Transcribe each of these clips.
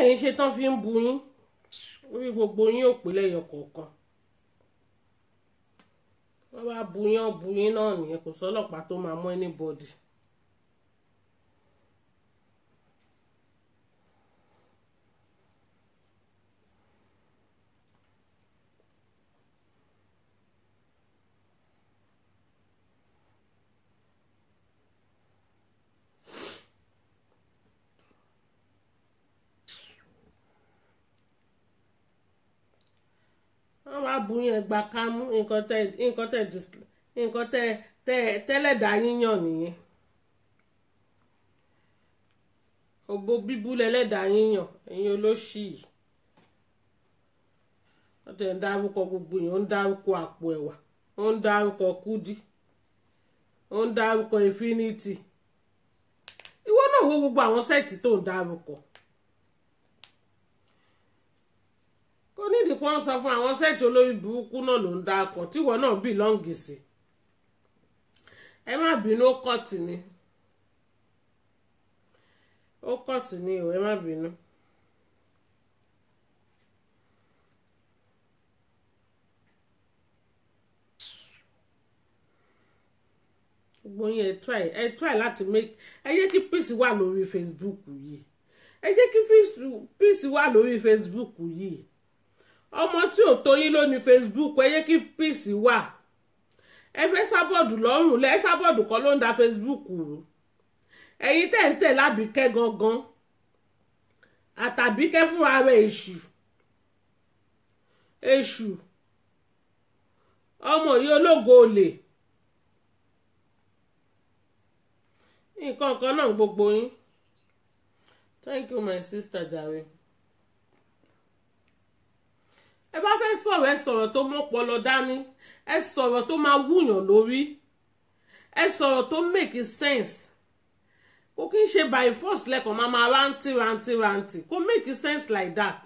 lẹ́yìn ṣe tán fi ń bu yín orí gbogbo yín ò pé lẹ́yọ kọ̀ọ̀kan wọ́n bá bu yín náà nìyẹn kò sọ́lọ́pàá tó máa mú anybody. wọ́n wá bu yín ẹgbà kámú nǹkan tẹ́lẹ̀dá yíyàn nìyẹn ògbó bíbú lẹ́lẹ́dá yíyàn ẹ̀yin olóṣì yìí wọ́n tẹ̀ ń dárúkọ gbogbo yẹn ó ń dárúkọ àpò ẹ̀wà ó ń dárúkọ kúdí ó ń dárúkọ infinity ìwọ náà wo gbogbo àwọn sẹ́ẹ̀tì tó ń dárúkọ. kò nídìí pọ́n sọ fún àwọn sẹ́ẹ̀tì olórí burúkú náà ló ń dákọ̀ tíwọ náà bìlọ́ǹgì sí ẹ má bínú ó kọ́ọ̀tì ni o ẹ má bínú. gbogbo yín ẹ try láti make ẹ jẹ́ kí peace wà lórí Facebook yìí ẹ jẹ́ kí peace wà lórí Facebook yìí ọmọ tí ò tó yín lónìí Facebook ẹ yẹ kí peace wà ẹ fẹ́ sábọ̀dù lọ́rùn lẹ́ sábọ̀dù kan ló ń da Facebook rú ẹ̀yin tẹ̀ lábìkẹ́ gangan àtàbíkẹ́ fúnra rẹ̀ èṣù ọmọ yìí ológo olè nǹkan kan náà gbogbo yín thank you my sister jare. ẹ bá fẹ́ sọ̀rọ̀ ẹ sọ̀rọ̀ tó mọ́pọlọ dání ẹ sọ̀rọ̀ tó máa wúyàn lórí ẹ sọ̀rọ̀ tó make sense kò kí n ṣe by force lẹ́kọ̀ọ́ máa rántí kò make sense like that.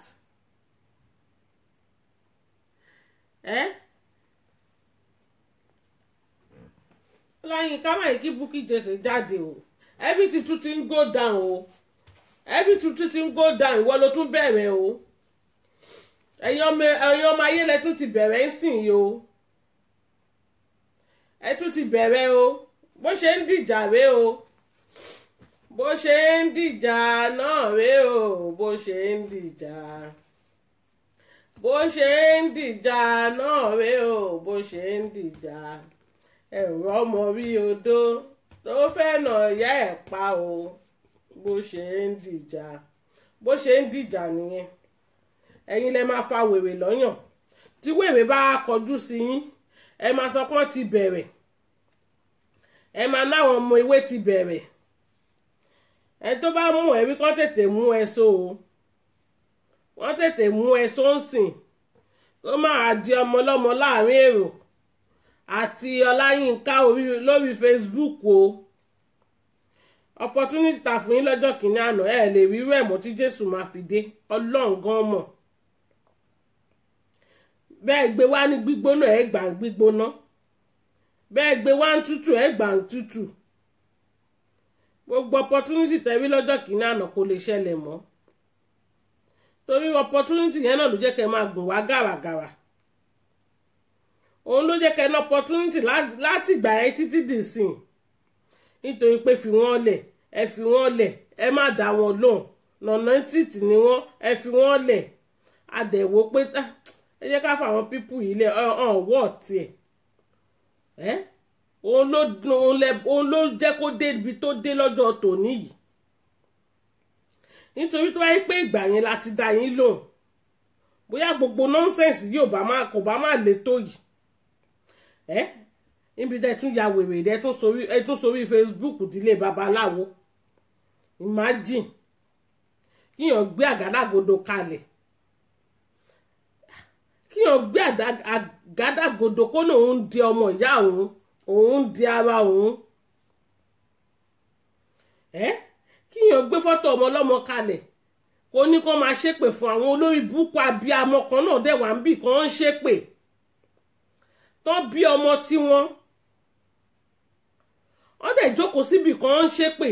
láyìn ká máa kí Bukky Jesse jáde o ẹbí tuntun ti ń go down o ẹbí tuntun ti ń go down ìwọ ló tún bẹ̀rẹ̀ o. ẹ̀yin ọmọ ayé lẹ tún ti bẹ̀rẹ̀ ń sìn yìí o ẹ tún ti bẹ̀rẹ̀ o bó ṣe ń dìjà ré o bó ṣe ń dìjà náà ré o bó ṣe ń dìjà náà ré o bó ṣe ń dìjà ẹ̀rọ ọmọ rí odó tó fẹ́ nà ìyá ẹ̀ pa o bó ṣe ń dìjà nìyẹn. ẹ̀yin lẹ máa fa wèrè lọ́yàn tí wèrè bá kọjú sí yín ẹ máa sọ pé wọ́n ti bẹ̀rẹ̀ ẹ máa náwọn ọmọ ewé ti bẹ̀rẹ̀ ẹ tó bá mú ẹ wí kán tètè mú ẹ so o wọ́n tètè mú ẹ so ń sìn tó máa di ọmọ ọlọ́mọ láàrin èrò àti Ọláyínká lórí Facebook o opportunity ta fún yín lọ́jọ́ kìíní àná ẹ lè rí rẹ̀ mọ́ tí Jésù máa fi dé Ọlọ́run gan mọ̀ bẹ́ẹ̀ gbé wá ní gbígbóná ẹ̀ gbà ń gbígbóná bẹ́ẹ̀ gbé wá ń tútù ẹ̀ gbà ń tútù gbogbo opportunity tẹ̀rí lọ́jọ́ kìíní àná kò lè ṣẹlẹ̀ mọ́ torí opportunity yẹn náà ló jẹ́ kẹ́ máa gùn wá gàràgàrà òun ló jẹ́ kẹ́ ní opportunity láti gbà ẹ́ títí dìsìn nítorí pé fi wọ́n lẹ̀ ẹ má dá wọn lóhùn nọ̀nà títì ni wọ́n ẹ fi wọ́n lẹ̀ adẹ̀wò pé ẹ jẹ́ ká fáwọn pípù yìí lẹ̀ wọ́ tiẹ̀ òun ló jẹ́ kó dé ibi tó dé lọ́jọ́ tòní yìí nítorí tó wáyé pé ìgbà yẹn láti dá yín lóhùn bóyá gbogbo nọ́ńsẹ̀nsì yóò kò bá má le tó yìí níbi tẹ́ tún ya wèrè rẹ tún sórí Facebook dílé babaláwo imagine kíyàn gbé àgádágodo kalẹ̀ kíyàn gbé àgádágodo kó náà òun di ọmọ ìyá òun di ara òun kíyàn gbé fọ́tò ọmọ ọlọ́mọ kalẹ̀ kó ní kó máa ṣépè fún àwọn olórí burúkú abiyamọ kan náà dẹ̀ wá ń bì kan ń ṣépè tán bí ọmọ tí wọ́n dẹ̀ jókòó síbì kan ń ṣépè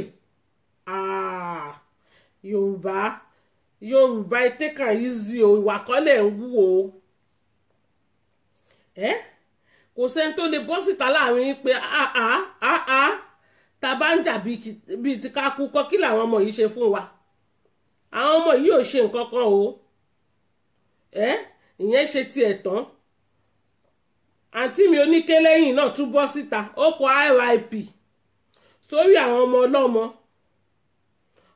Yorùbá take am easy o, ìwà kọ́lẹ̀ ń wú o. Kò sẹ́ni tó lè bọ́ síta láàrin pé ta bá ń jà bíi ti ká kú kọ́ kí làwọn ọmọ yìí ṣe fún wa. Àwọn ọmọ yìí ò ṣe nǹkan kan o. Ìyẹn ṣe tiẹ̀ tán. Àǹtí mi oníké lẹ́yìn náà tún bọ́ síta ó kọ RIP sórí àwọn ọmọ ọlọ́mọ.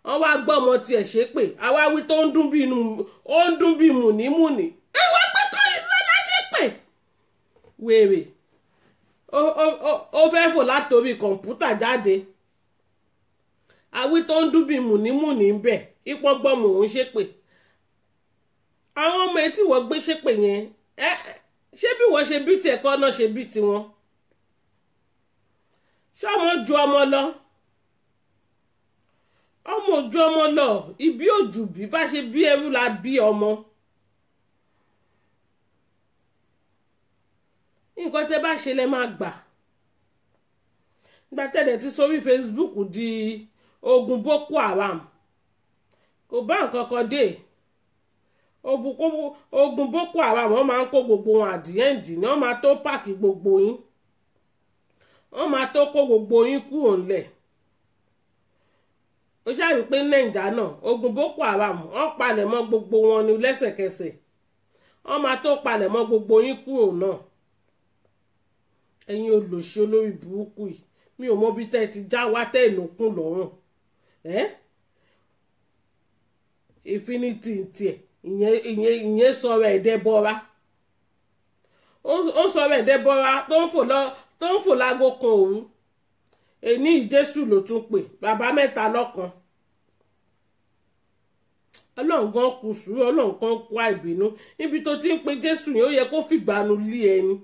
Wọ́n wá gbọ́ ọmọ tiẹ̀ ṣépè àwa wí tó ń dún bí mùnímùní. Ẹ wá pé kọ́ Ìṣọ̀lá ṣépè. Wèrè ó fẹ́ fò látòrí kọ̀ǹpútà jáde. Àwí tó ń dún bí mùnímùní ń bẹ̀ ipò gbọ́mù òun ṣépè. Àwọn ọmọ etí wọ́n gbé ṣépè yẹn ṣé bí wọ́n ṣe bí tiẹ̀ kọ́ náà ṣe bí tiwọn. Ṣọ́mọ ju ọmọ lọ. Ọmọ ojú ọmọ lọ ibi òjù bí bá ṣe bí ẹrú la bí ọmọ. Nǹkan tẹ́ bá ṣe lẹ máa gbà. Ìgbà tẹ́lẹ̀ ti sórí Facebook di ogun Boko Haram kò bá nǹkan kan dé. Ogun Boko Haram wọ́n máa ń kó gbogbo wọn àdìẹ́ǹdì ni wọ́n máa tó páàkì gbogbo yín. Wọ́n máa tó kó gbogbo yín kúrò ńlẹ̀. Ó ṣàrí pé Nàìjà náà ogun Boko Haram wọ́n palẹ̀ mọ́ gbogbo wọn ní lẹ́sẹ̀kẹsẹ̀. Wọ́n máa tó palẹ̀ mọ́ gbogbo yín kúrò náà. Ẹ̀yin olòṣì olórí burúkú yìí mi ò mọ bí tẹ́ ti já wá tẹ́ ìnùkún lọ́rùn. Infinity tiẹ̀ ìyẹn sọ̀rọ̀ ẹ̀dẹ́bọ́ra. Ó sọ̀rọ̀ ẹ̀dẹ́bọ́ra tó ń fò lágo kan òru. Èní Jésù ló tún pè bàbá mẹ́ta lọ́kan. Ọlọ́run gan kù sùúrù Ọlọ́run kan kú àìbínú níbi tó ti ń pe Jésù yẹn ó yẹ kó fìgbàanu lé ẹni.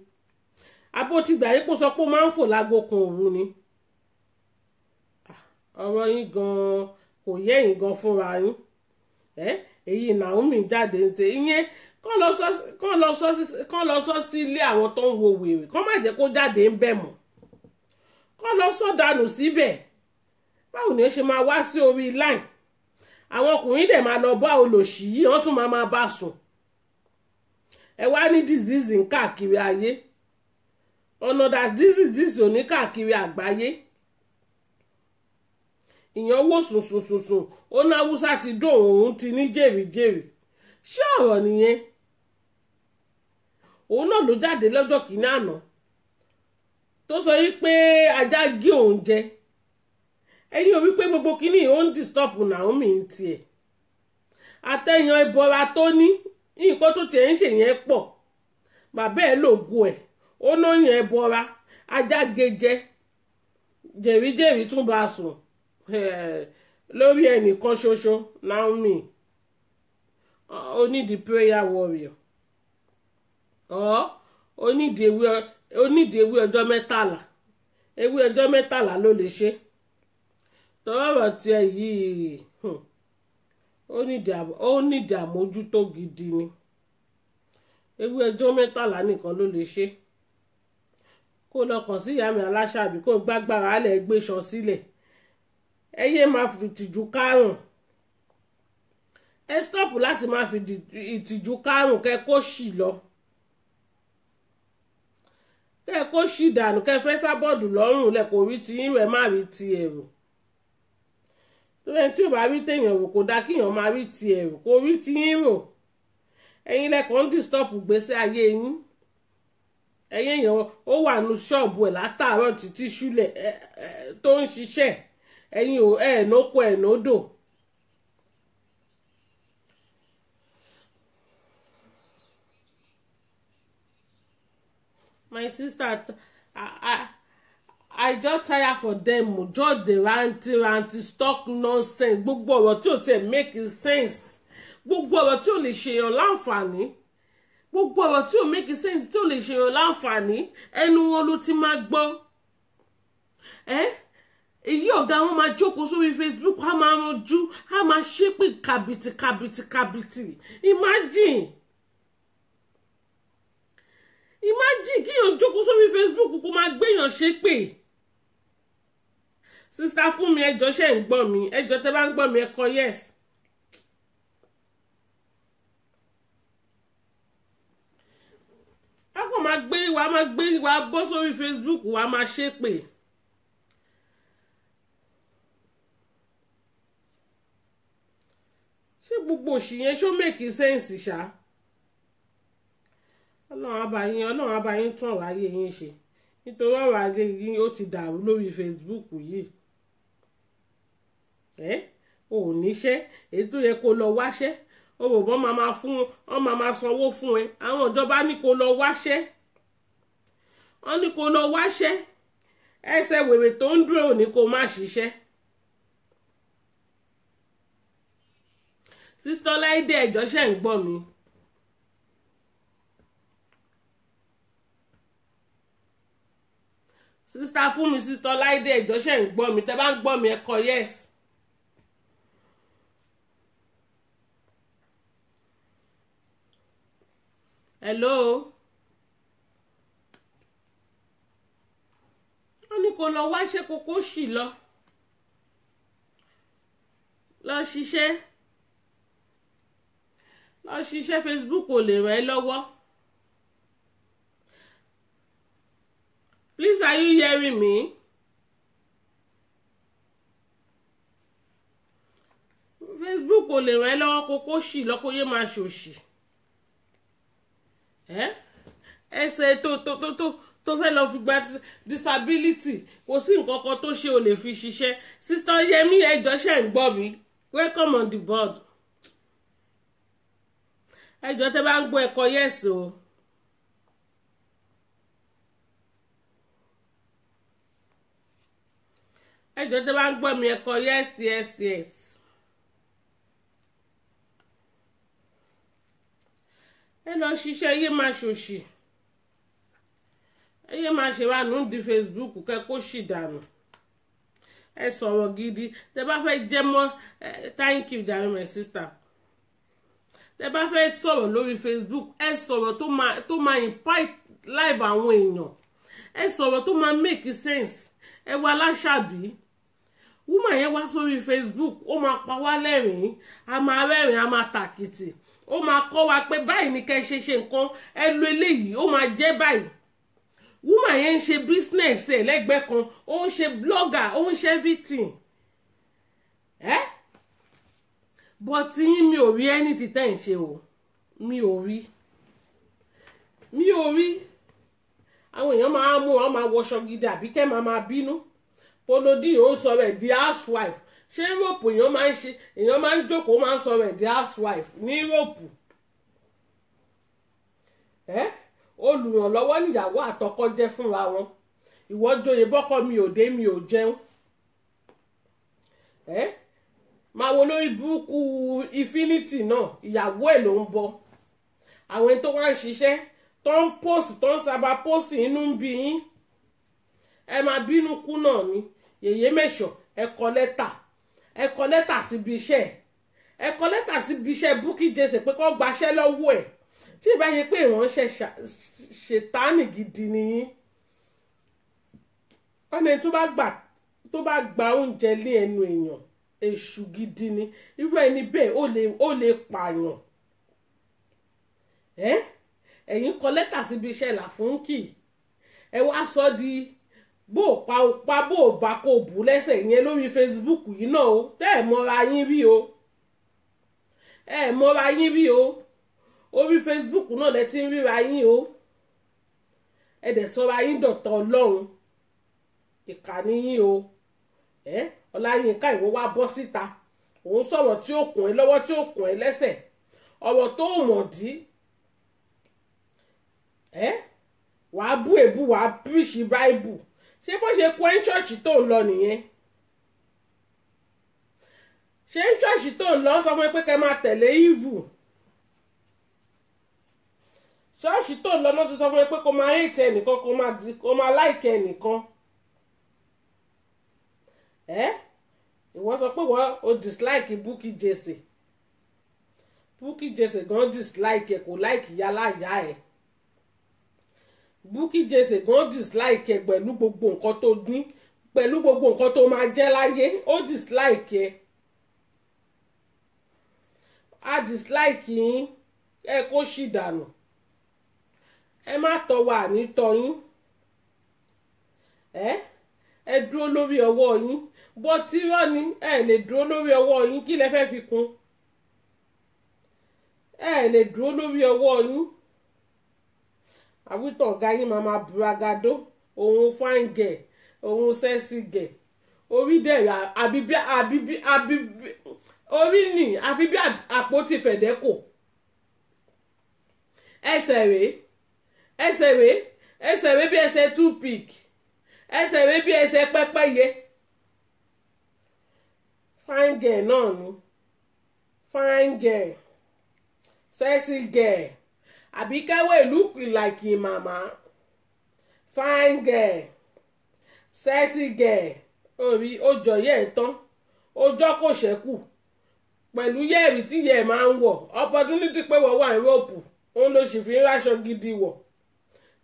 Abó ti gbà yín kó sọ pé ó máa ń fò lágo kan òru ni. Ọ̀rọ̀ yín gan kò yẹ yín gan fúnra yín. Èyí Naomi jáde ń tẹ ìyẹn kán lọ sọ sí ilé àwọn tó ń wo wèrè kán má jẹ́ kó jáde ń bẹ̀ mọ́. Kán lọ sọ̀dànù síbẹ̀. Báwo ni ó ṣe máa wá sí orí line? Àwọn ọkùnrin dẹ̀ máa lọ bá olòṣì yìí wọ́n tún máa bá sùn. Ẹ wá ní disease ń káàkiri ayé. Ọ̀nà that disease ò ní káàkiri àgbáyé. Ìyẹn wò sùn ó ní Haúsá ti dóhùn òun ti ní jèrìjèrì. Ṣé ọ̀rọ̀ nìyẹn? Òun náà ló jáde lọ́jọ́ kìíní àná tó sọ yí pé ajá gé òun jẹ. Ẹ̀yin ò wí pé gbogbo kìíní ó ń disturb Naomi ń tiẹ̀. Àtẹ̀yàn ìbọra tó ní nǹkan tó tiẹ̀ ń ṣe yẹn pọ̀. Bàbá ẹ̀ lògùn ẹ̀ ó náà yẹn ìbọra ajá gé jẹ jèrìjèrì tún bá sùn lórí ẹnìkan ṣoṣo Naomi ó ní the prayer warrior ó nídìí ewé ọjọ́ mẹ́tàlá ewé ọjọ́ mẹ́tàlá ló lè ṣe tọ́rọ̀ tiẹ̀ yìí ó nídìí àmójútó gidi ni ewé ọjọ́ mẹ́tàlá nìkan ló lè ṣe kó lọ kàn sí ìyá mi aláṣàbí kó gbágbára alẹ́ gbé ṣan sílẹ̀ ẹ yé máa fi ìtìjú kárùn ẹ stop láti máa fi ìtìjú kárùn kẹ kó ṣì lọ kẹ kó ṣì dànù kẹ fẹ́ sábọ́ọ̀dù lọ́rùn lẹ kò rí ti yín rẹ má rí ti ẹ̀rù torí ẹni tí ò bá rí téèyàn rò kò dá kíyàn máa rí ti ẹ̀rù kò rí ti yín rò ẹ̀yin lẹ́kọ̀ọ́ ń disturb gbèsè ayé yín ẹ̀yin èèyàn ó wà ní ṣọ́ọ̀bù ẹ̀ látàárọ̀ títí ṣúlẹ̀ tó ń ṣiṣẹ́ ẹ̀yin ò nóko nódò. My sister, I just tire for them just the ranty stock nonsense gbogbo ọ̀rọ̀ tí ò tẹ̀ make sense gbogbo ọ̀rọ̀ tí ò lè ṣèyàn láǹfààní gbogbo ọ̀rọ̀ tí ò make sense tí ò lè ṣèyàn láǹfààní ẹnu wọn ló ti máa gbọ́ èyí ọ̀gá wọn máa jókòó sórí Facebook á máa ranjú á máa ṣépè kàbìtì imagine kíyàn jókòó sórí Facebook kó máa gbéyàn ṣépè sista fún mi ẹjọ́ ṣe ń gbọ́ mi ẹjọ́ tẹ́ bá ń gbọ́ mi ẹ kọ yes wàá bọ́ sórí Facebook wàá máa ṣépè. ṣé gbogbo òṣì yẹn ṣó make sense ṣá? ọlọ́run á bá yín tún ọ̀rọ̀ ayé yín ṣe nítorí ọ̀rọ̀ ayé yín ó ti dàrú lórí Facebook yìí. O ò níṣẹ́ èyí tó yẹ kó lọ wáṣẹ́ o rò bọ́ máa sanwó fún ẹ. àwọn ìjọba ní kó lọ wáṣẹ́ wọ́n ní kó lọ wáṣẹ́ ẹsẹ̀ wèrè tó ń dúró ní kó má ṣiṣẹ́. Sista Ọláìdé ẹjọ́ ṣe ń gbọ́ mi. Sista Fúnmi, Sista Ọláìdé ẹjọ́ ṣe ń gbọ́ mi. tẹ́ bá ń gbọ́ mi ẹ kọ yes. Hello. wọ́n ní kó lọ wáṣẹ́ kókó ṣì lọ ṣiṣẹ́ Facebook ò lè ràn ẹ́ lọ́wọ́. Please, are you hearing me? Facebook ò lè ràn ẹ́ lọ́wọ́ kókó ṣì lọ kó yé máa ṣòṣì. ẹsẹ̀ tó fẹ́ lọ fi gba disability kò sí nǹkan kan tó ṣe ò lè fi ṣiṣẹ́. Sister Yemi ẹjọ́ ṣe ń gbọ́ mi. Welcome on the board. ẹjọ́ tẹ́ bá ń gbọ́ ẹ̀kọ́ yes o. ẹjọ́ tẹ́ bá ń gbọ́ mi ẹ̀kọ́ yes yes yes. ẹ lọ ṣiṣẹ́ yé máa ṣòṣì ẹ yé máa ṣe wà nù di Facebook kẹ kó ṣì dànù. ẹ sọ̀rọ̀ gidi tẹ́ bá fẹ́ jẹ́ mọ́ thank you jare my sister. tẹ́ bá fẹ́ sọ̀rọ̀ lórí Facebook ẹ sọ̀rọ̀ tó máa impact live àwọn èèyàn. ẹ sọ̀rọ̀ tó máa make sense. ẹ wá Aláṣàbí woman yẹn wá sórí Facebook ó máa pa wá lẹ́rìn-ín a máa rẹ́rìn-ín a máa tàkìtì ó máa kọ́ wa pé báyìí ni kẹ́ ṣe nǹkan ẹ lo eléyìí ó máa jẹ́ báyìí. woman yẹn ń ṣe business ẹ̀ lẹ́gbẹ̀ẹ́ kan ó ń ṣe blogger ó ń ṣe everything. but yín mi ò rí ẹni tí tẹ́ ń ṣe o mi ò rí àwọn èèyàn máa mú wọn máa wọṣọ gidi àbí kẹ́ máa bínú. Polodi ó sọ rẹ̀ di housewife. ṣé Europe èèyàn máa ń jókòó máa ń sọ rẹ̀ di housewife ní Europe. olùrànlọ́wọ́ níyàwó àtọkọ jẹ́ fúnra wọn. ìwọ joyè bọ́kọ mi ò dé mi ò jẹun. máa wo lórí burúkú Infinity náà ìyàwó ẹ̀ ló ń bọ̀. àwọn tó wá ń ṣiṣẹ́ tó ń post tó ń sábà post inú ń bí yín. ẹ máa bínú kú náà ni yèyé mẹ́sọ̀ ẹ kọ lẹ́tà síbi iṣẹ́ Bukky Jesse pé kó gbaṣẹ́ lọ́wọ́ ẹ̀ tí ì bá yẹ pé ìránṣẹ́ ṣètánì gidi nìyí. ọ̀nà tó bá gba oúnjẹ lé ẹnu èèyàn èṣù gidi ni irú ẹni bẹ́ẹ̀ ó lè pààyàn. ẹ̀yin kọ lẹ́tà síbi iṣẹ́ Làfúnkì ẹ wá sọ di bó o pa bó o bá kó o bù lẹ́sẹ̀ yẹn lórí Facebook yìí náà o tẹ́ ẹ̀ mọ́ra yín rí o orí Facebook náà lẹ ti ń ríra yín o ẹ dẹ̀ sọ́ra yín dọ̀tá Ọlọ́run ìkànnì yín o Ọláyínká ìwọ wá bọ́ síta òun sọ̀rọ̀ tí ó kùn ẹ́ lọ́wọ́ tí ó kùn ẹ́ lẹ́sẹ̀ ọ̀rọ̀ tó mọ̀ dí wàá bú èbú wàá píríṣì báìbù ṣé bó ṣe kó ẹ́ ń ṣọ́ọ̀ṣì tó ń lọ nìyẹn ṣé ń ṣọ́ọ̀ṣì tó ń lọ sọ fún ẹ pé kẹ́ máa tẹ̀lé ìvù ṣọ́ọ̀ṣì tó ń lọ náà ti sọ fún ẹ pé kó máa hate ẹnìkan kó máa like ẹnìkan ìwọ sọ pé wọ́n o dislike Bukky Jesse Bukky Jesse gan dislike ẹ kò like yálà yá ẹ. Bukky Jesse gan dislike ẹ pẹ̀lú gbogbo nǹkan tó ní pẹ̀lú gbogbo nǹkan tó máa jẹ́ láyé ó dislike ẹ a dislike yín ẹ kó ṣì dànù ẹ má tọ́ wa ní tọyín ẹ dúró lórí ọwọ́ yín bó tí rọ́ ni ẹ lè dúró lórí ọwọ́ yín kí lẹ fẹ́ fi kún ẹ lè dúró lórí ọwọ́ yín àwítọ̀ ọ̀gá yín máa buragado òun fine girl òun sexy girl orí dẹ̀rẹ̀ àbí orí nì àfi bí àpótí fẹ̀dẹ́kò ẹsẹ̀ rèé bí ẹsẹ̀ toothpick ẹsẹ̀ rèé bí ẹsẹ̀ pẹ́pẹ́yẹ fine girl náà ni fine girl sexy girl àbí kẹ́wọ́ look like your mama fine girl sexy girl orí ó jọ yẹ́ ẹ̀ tán ó jọ́ kò ṣẹ́kù pẹ̀lú yẹ́ẹ̀rì tí yẹ́ ẹ̀ máa ń wọ̀ opportunity pé wọ́n wà ní rope òun ló sì fi ń ráṣọ gidi wọ̀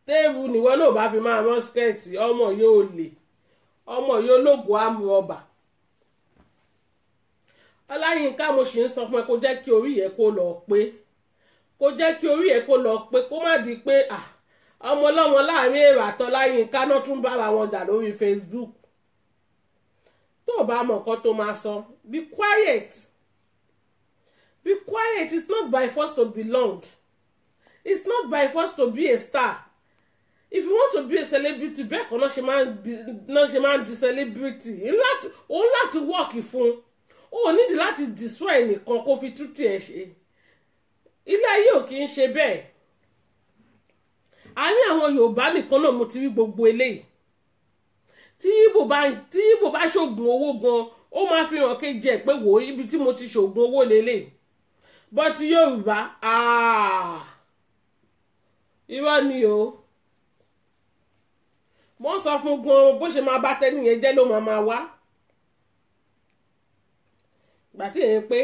téèbù nìwọ náà bá fi máa rán skẹ́ẹ̀tì ọmọ yóò lè ọmọ yóò lóògùn àmú ọba Ọláyínká mo sì ń sọ fún ẹ kó jẹ́ kí orí yẹ kó lọ pé kó jẹ́ kí orí yẹ kó lọ pé kó má di pé ọmọ ọlọ́mọ láàrin èrò àtọ́láyínká náà tún bára wọn jà lórí Facebook tó o bá mọ̀ nǹkan tó máa sọ be quiet it's not by force to belong it's not by force to be a star if you want to be a celebrity bẹ́ẹ̀ kan náà ṣe máa ń di celebrity òun láti work fún o nídìí láti destroy nìkan kó fi tútì ẹ̀ ṣe ilé ayé ò kì í ṣe bẹ́ẹ̀ àárín àwọn Yorùbá nìkan náà mo ti rí gbogbo eléyìí tí Ìgbò bá ṣoògùn owó gan ó máa fi hàn kejì ẹ̀ pé wò ó ibi tí mo ti ṣoògùn owó lélẹ̀ but Yorùbá irọ́ ni o mo sọ fún gan bó ṣe máa bá tẹ́nìyẹn jẹ́ ló máa wá gbà tí èyí pé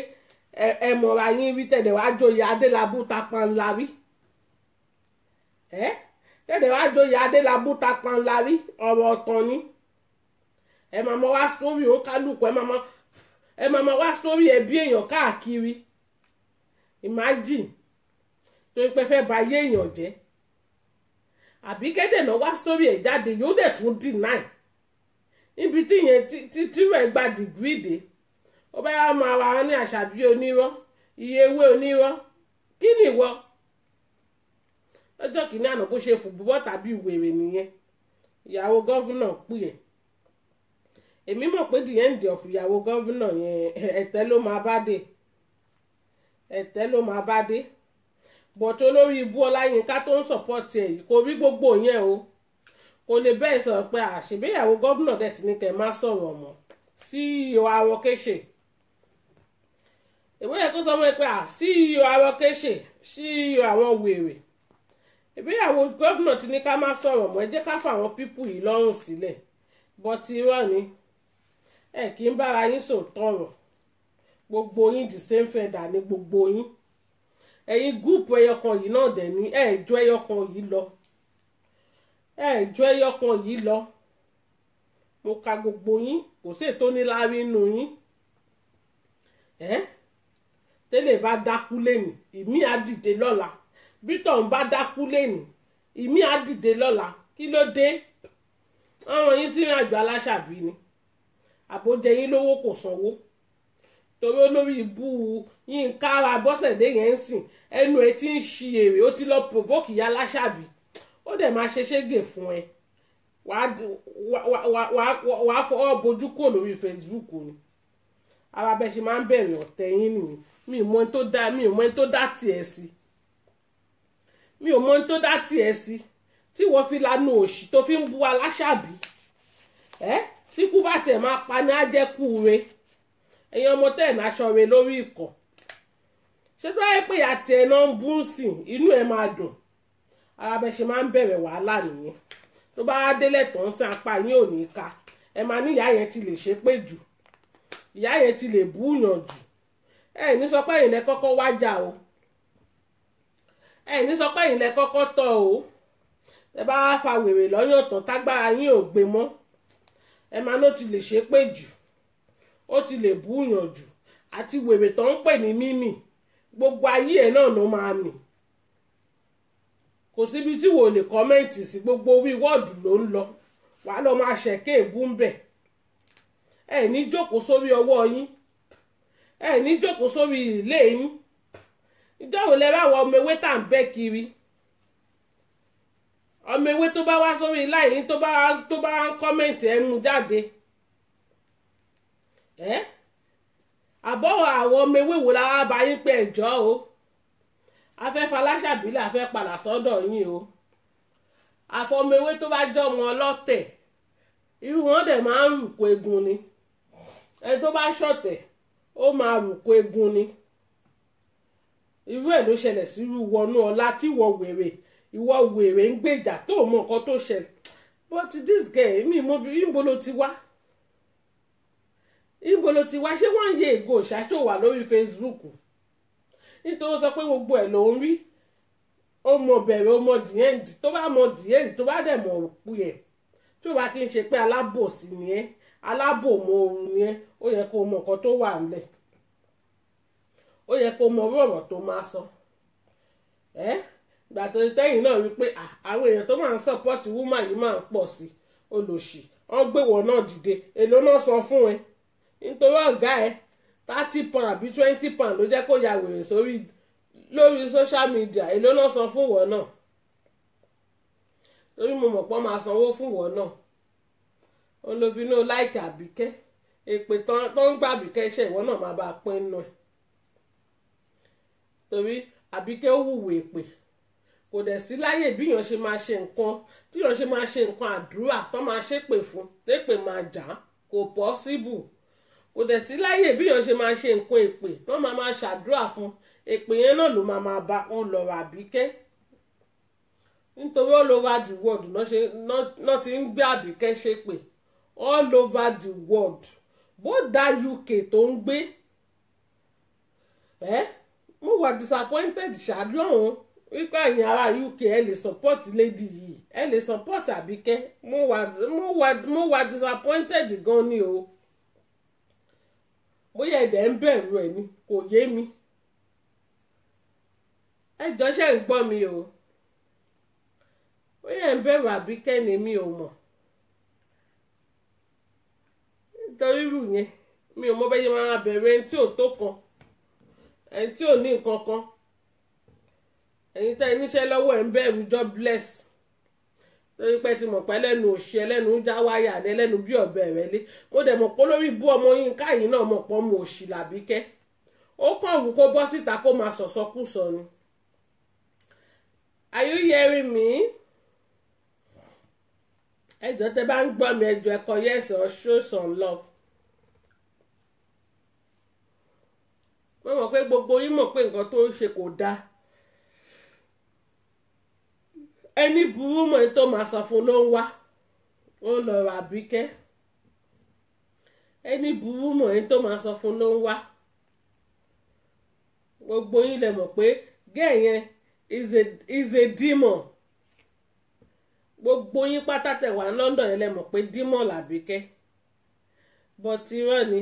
ẹ mọ̀ra yín rí tẹ̀lé wá joyè Adélabú tapanla rí tẹ̀lé wá joyè Adélabú tapanla rí ọ̀rọ̀ ọ̀tàn ni ẹ máa mọ wá sórí òun kálukú ẹ máa mọ wá sórí ẹbí èèyàn káàkiri imagine tó ń pẹ́ fẹ́ ba ayé èèyàn jẹ́ àbí kéde náà wá sórí ẹ̀ jáde yóò dẹ̀ tún deny níbi tí yẹn tí rẹ̀ gba dìgírì dé ó bá yà máa wà ní Àṣàbí onírọ́ iye ewé onírọ́ kí ni ìwọ lọ́jọ́ kìíní àná bó ṣe fùbúbọ́ tàbí wèrè nìyẹn ìyàwó gọ́fúnà pè ẹ́ èmi mọ̀ pé the end of ìyàwó gọ́fúnà yẹn ẹ̀tẹ́ ló máa bá dé bọ̀t olórí ibú Ọláyínká tó ń sọ̀pọ̀tì ẹ̀ yìí kò rí gbogbo yẹn o kò lè bẹ́ẹ̀ sọ pé àṣebéyàwó gọ́fúnà dẹ̀ ti ní kẹ́ má sọ̀rọ̀ mọ́ CEO Arọ́kẹ́ṣe ìwé yẹn kó sọ mọ́ ẹ pé CEO Arọ́kẹ́ṣe CEO àwọn wèrè ìgbéyàwó gọ́fúnà ti ní ká má sọ̀rọ̀ mọ́ ẹ jẹ́ ká fàwọn pípù yìí lọ́rùn sílẹ̀ bọ́tí irọ́ ni ẹ kì í bára yín sòtọ̀rọ̀ gbogbo yín the same feather ní gbogbo yín ẹ̀yin gúùpù ẹyọkan yìí náà dẹ̀ ní ẹ̀ẹ́jọ́ ẹyọkan yìí lọ mo ka gbogbo yín kò sí ètò níláárí nínú yín tẹ́lẹ̀ bá dákú lẹ́nì ìmí á dìde lọ́la bí tọ̀hún bá dákú lẹ́nì ìmí á dìde lọ́la kí ló dé ọ̀ràn yín sínú àjọ aláṣàbí ni àbójẹ yín lówó kò sanwó torí olórí ibú Yínká Abọ́sẹ̀dé yẹn ń sìn ẹnu ẹ ti ń ṣi èrè ó ti lọ provoke ìyá aláṣàbí ó dẹ̀ máa ṣe ṣégè fún ẹ wàá fọwọ́ bojú kò lórí Facebook ni ara bẹ́ẹ̀ ṣe máa ń bẹ̀rẹ̀ ọ̀tẹ̀ yín nìyí mi ò mọ ẹni tó dá tiẹ̀ sí tí wọ́n fi lanu òṣì tó fi ń bu aláṣàbí tí kú bá tiẹ̀ máa pa ní ajẹ́kù re ẹ̀yin ọmọ tẹ̀ náà aṣọ re lórí ìkọ̀ ṣé tó yẹ pé àti ẹ̀ náà ń bú sìn inú ẹ̀ máa dùn ara bẹ́ẹ̀ ṣe máa ń bẹ̀rẹ̀ wàhálà nìyẹn tó bá délẹ̀ tó ń sàn apá yín ò ní ká ẹ máa ní ìyá yẹn ti lè ṣépè jù ìyá yẹn ti lè búyàn jù ẹ ní sọ pé ẹ̀yin lẹ kọ́kọ́ wájà o ẹ ní sọ pé ẹ̀yin lẹ kọ́kọ́ tọ̀ o ẹ bá fa wèrè lọ́yàn tán tágbára yín ò gbé mọ́ ẹ máa ló ti lè ṣépè jù ó ti lè búyàn jù àti wèrè tó ń pè ní mímì gbogbo ayé ẹ̀ náà ló máa mì kò síbi tí wò lè kọ́mẹ́ǹtì sí, gbogbo orí wọ́ọ̀dù ló ń lọ, wàá lọ máa ṣẹ̀kẹ́ èbú ń bẹ̀. ẹ ní jókòó sórí ọwọ́ yín, ẹ ní jókòó sórí ilé yín. ìjọ́ wo lẹ bá wọ ọmọ ewé tá à ń bẹ́ kiri, ọmọ ewé tó bá wá sórí láì yín tó bá ń kọ́mẹ́ǹtì ẹ mú jáde. àbọ̀ àwọn ọmọ ewé wo la wá bá yín pé ẹ̀jọ́ o, afẹ́fẹ́ aláṣàbílẹ̀ afẹ́ padà sọ́dọ̀ yín o. àfọmọ ewé tó bá jẹ́ ọmọ ọlọ́tẹ̀, irú wọn dẹ̀ máa ń rùkú egun ni. ẹni tó bá ṣọ̀tẹ̀ ó máa rùkú egun ni. irú ẹ̀ ló ṣẹlẹ̀ sí irú Wọnú Ọlá tí ìwọ wèrè ń gbèjà tó mọ nǹkan tó ṣẹlẹ̀. but this guy mi mọ bí ìbò ló ti wá, ìbò ló ti wá. ṣé wọ́n yé ègò ṣáṣó wà lórí Facebook nítorí sọ pé gbogbo ẹ̀ ló ń rí. ó mọ bẹ̀rẹ̀ ó mọ dìẹ́ǹdì, tó bá mọ dìẹ́ǹdì tó bá dẹ̀ mọ òkú ẹ̀, tí ó bá ti ń ṣe pé alábòsí ni ẹ́, alábòmọ̀ọ́rù ni ẹ́, ó yẹ kó mọ nǹkan tó wà ńlẹ̀, ó yẹ kó mọ ọ̀rọ̀ tó máa sọ. ìgbà tó tẹ́yìn náà rí pé àwọn èèyàn tó máa ń sọ́pọ́tì wúmà yìí máa ń pọ̀ sí, olòṣì wọ́n gbé wọ́n náà dìde. èló náà sọ fún ẹ nítorí ọ̀gá ẹ £30 àbí £20 ló jẹ́ kó ya wèrè lórí social media. èló náà san fún wọn náà, torí mo mọ̀ pé máa sanwó fún wọn náà. olófinú láìkì Àbíkẹ́, èpè tó ń gbà Àbíkẹ́ iṣẹ́ ìwọ náà máa bá a pín nù ẹ̀, torí Àbíkẹ́ ó hùwà èpè. kò dẹ̀ sí láyè bíyàn ṣe máa ṣe nǹkan, tíyàn ṣe máa ṣe nǹkan àdúrà tó máa ṣépè fún tépè máa jà, kò possible. kò dẹ̀ sí láyè bíyàn ṣe máa ṣe nǹkan èpè tó máa ṣàdúrà fún, èpè yẹn náà ló máa bá wọn lọ Àbíkẹ́. nítorí all over the world náà ti ń gbé Àbíkẹ́ ṣépè, all over the world. both that UK tó ń gbé mo wà disappointed ṣáàlọ́hún wípé ẹ̀yin ará UK ẹ lè support lady yìí, ẹ lè support Àbíkẹ́. mo wà disappointed gan ni o. bóyá ẹ̀dẹ̀ ń bẹ̀rù ẹ̀ ni kò yé mi. ẹjọ́ ṣe ń gbọ́ mi o. bóyá ẹ̀ ń bẹ̀rù Àbíkẹ́ ni mi ò mọ̀. nítorí irú yẹn mi ò mọ bẹ́ẹ̀ yẹn máa bẹ̀rù ẹni tí ò tó kan, ẹni tí ò ní nǹkan kan. ẹ̀yin tẹ́ níṣẹ́ lọ́wọ́ ẹ̀ ń bẹ̀rù job bless. torí pé ti mọ̀ pé ẹlẹ́nu òṣì, ẹlẹ́nu já wáyà ní ẹlẹ́nu bí ọ̀bẹ rẹ̀ lé. mo dẹ̀ mọ̀ pé lórí bú ọmọ yín káyìí náà mọ̀ pọ̀ mọ̀ òṣì l'Àbíkẹ́. ó kàn wù kó bọ́ síta kó máa sọ̀sọ́kùsọ ni. Are you hearing me? ẹjọ́ tẹ́ bá ń gbọ́ mi ẹjọ́ ẹ kọ yes or show some love. mo mọ̀ pé gbogbo yín mọ̀ pé nǹkan tó ń ṣe kò dáa. ẹni burú mọ̀ ní tó máa sọ fún ló ń wá, ó ń lọ Àbíkẹ́. ẹni burú mọ̀ ní tó máa sọ fún ló ń wá. gbogbo yín lè mọ̀ pé gẹ́ẹ̀ yẹn is a demon. gbogbo yín pátá tẹ̀ wá London yẹn lè mọ̀ pé demon l'Àbíkẹ́. but irọ́ ni,